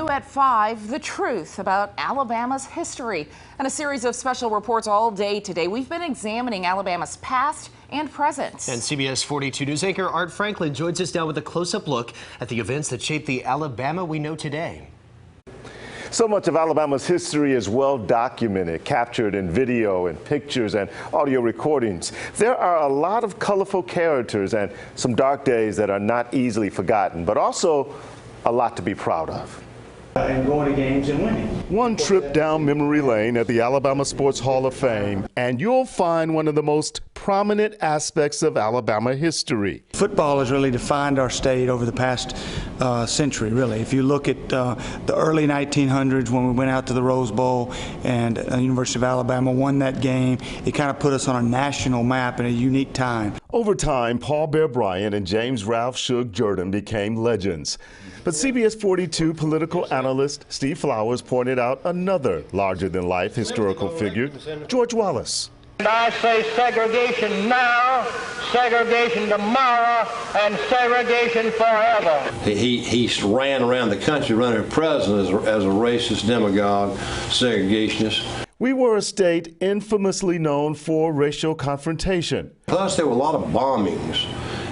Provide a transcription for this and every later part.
New at 5, the truth about Alabama's history. And a series of special reports all day today. We've been examining Alabama's past and present. And CBS 42 News anchor Art Franklin joins us now with a close-up look at the events that shaped the Alabama we know today. So much of Alabama's history is well documented, captured in video and pictures and audio recordings. There are a lot of colorful characters and some dark days that are not easily forgotten, but also a lot to be proud of. And going to games and winning. One trip down memory lane at the Alabama Sports Hall of Fame, and you'll find one of the most prominent aspects of Alabama history. Football has really defined our state over the past century, really. If you look at the early 1900s when we went out to the Rose Bowl and the University of Alabama won that game, it kind of put us on a national map in a unique time. Over time, Paul Bear Bryant and James Ralph Shug Jordan became legends. But CBS 42 political analyst Steve Flowers pointed out another larger-than-life historical figure, George Wallace. And I say segregation now, segregation tomorrow, and segregation forever. He ran around the country running for president as a racist, demagogue, segregationist. We were a state infamously known for racial confrontation. Plus, there were a lot of bombings,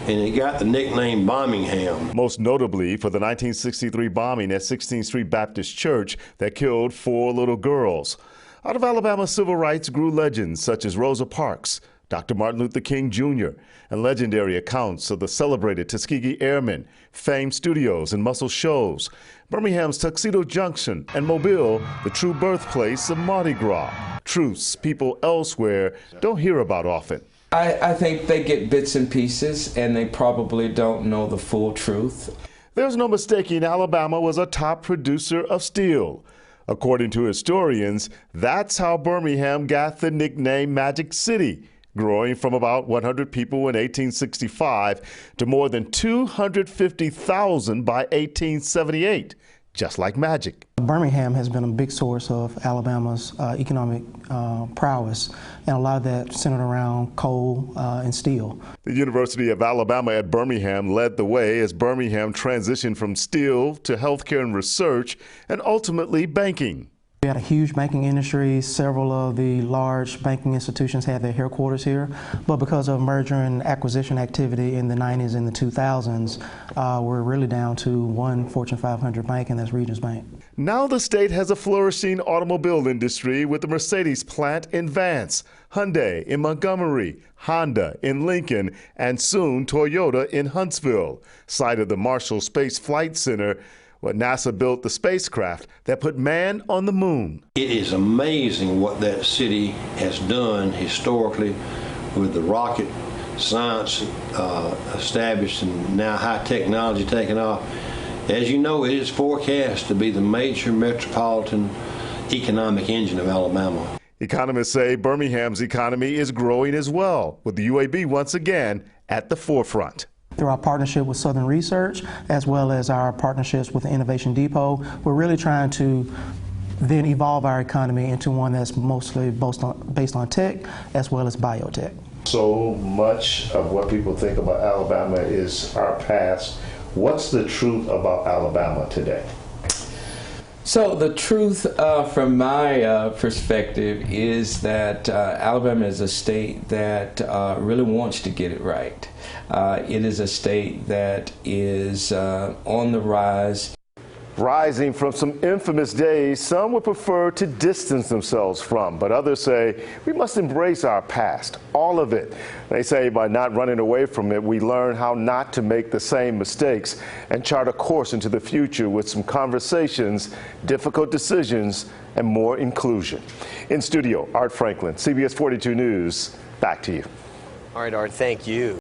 and he got the nickname Birmingham. Most notably for the 1963 bombing at 16th Street Baptist Church that killed 4 little girls. Out of Alabama's civil rights grew legends such as Rosa Parks, Dr. Martin Luther King Jr., and legendary accounts of the celebrated Tuskegee Airmen, famed studios and muscle shows, Birmingham's Tuxedo Junction, and Mobile, the true birthplace of Mardi Gras, truths people elsewhere don't hear about often. I think they get bits and pieces, and they probably don't know the full truth. There's no mistaking Alabama was a top producer of steel. According to historians, that's how Birmingham got the nickname Magic City, growing from about 100 people in 1865 to more than 250,000 by 1878, just like magic. Birmingham has been a big source of Alabama's economic prowess, and a lot of that centered around coal and steel. The University of Alabama at Birmingham led the way as Birmingham transitioned from steel to healthcare and research, and ultimately banking. We had a huge banking industry. Several of the large banking institutions had their headquarters here, but because of merger and acquisition activity in the 90s and the 2000s, we're really down to one Fortune 500 bank, and that's Regions Bank. Now the state has a flourishing automobile industry with the Mercedes plant in Vance, Hyundai in Montgomery, Honda in Lincoln, and soon Toyota in Huntsville, site of the Marshall Space Flight Center, where NASA built the spacecraft that put man on the moon. It is amazing what that city has done historically with the rocket science established and now high technology taking off. As you know, it is forecast to be the major metropolitan economic engine of Alabama. Economists say Birmingham's economy is growing as well, with the UAB once again at the forefront. Through our partnership with Southern Research, as well as our partnerships with the Innovation Depot, we're really trying to then evolve our economy into one that's mostly based on tech as well as biotech. So much of what people think about Alabama is our past. What's the truth about Alabama today? So the truth from my perspective is that Alabama is a state that really wants to get it right. It is a state that is on the rise. Rising from some infamous days some would prefer to distance themselves from, but others say we must embrace our past, all of it. They say by not running away from it, we learn how not to make the same mistakes and chart a course into the future with some conversations, difficult decisions, and more inclusion. In studio, Art Franklin, CBS 42 News, back to you. All right, Art, thank you.